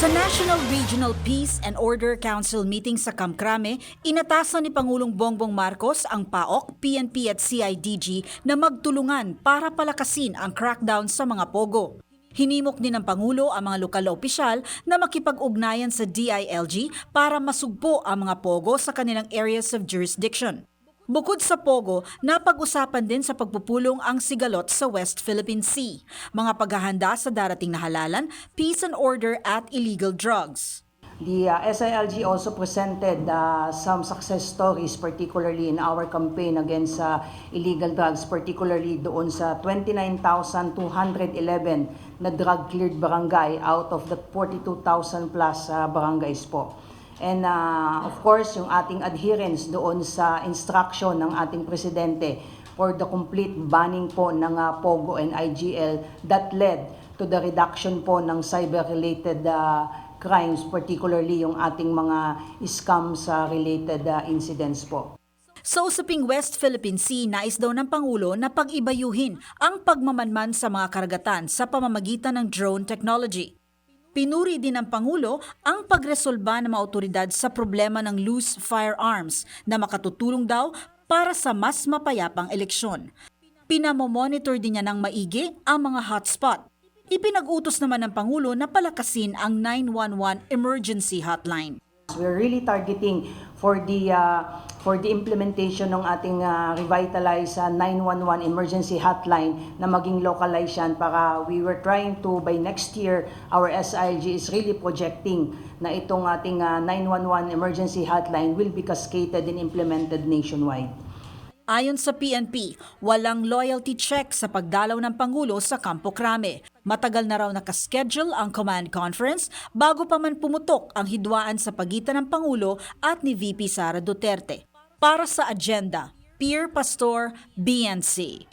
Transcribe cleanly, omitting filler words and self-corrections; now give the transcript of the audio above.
Sa National Regional Peace and Order Council meeting sa Kamkrame, inatasan ni Pangulong Bongbong Marcos ang PAOK, PNP at CIDG na magtulungan para palakasin ang crackdown sa mga pogo. Hinimok din ng Pangulo ang mga lokal na opisyal na makipag-ugnayan sa DILG para masugpo ang mga pogo sa kanilang areas of jurisdiction. Bukod sa pogo, napag-usapan din sa pagpupulong ang sigalot sa West Philippine Sea, mga paghahanda sa darating na halalan, peace and order at illegal drugs. The SILG also presented some success stories, particularly in our campaign against illegal drugs, particularly doon sa 29,211 na drug-cleared barangay out of the 42,000 plus barangays po. And of course, yung ating adherence doon sa instruction ng ating presidente for the complete banning po ng POGO and IGL that led to the reduction po ng cyber-related crimes, particularly yung ating mga scams-related incidents po. Sa usaping West Philippine Sea, nais daw ng Pangulo na pag-ibayuhin ang pagmamanman sa mga karagatan sa pamamagitan ng drone technology. Pinuri din ng Pangulo ang pagresolba ng mga otoridad sa problema ng loose firearms na makatutulong daw para sa mas mapayapang eleksyon. Pinamomonitor din niya ng maigi ang mga hotspot. Ipinag-utos naman ng Pangulo na palakasin ang 911 emergency hotline. We're really targeting for the implementation ng ating revitalized 911 emergency hotline na maging localized yan para we were trying to by next year our SILG is really projecting na itong ating 911 emergency hotline will be cascaded and implemented nationwide. Ayon sa PNP, walang loyalty check sa pagdalaw ng Pangulo sa Campo Crame. Matagal na raw nakaschedule ang command conference bago pa man pumutok ang hidwaan sa pagitan ng Pangulo at ni VP Sara Duterte. Para sa agenda, Pierre Pastor, BNC.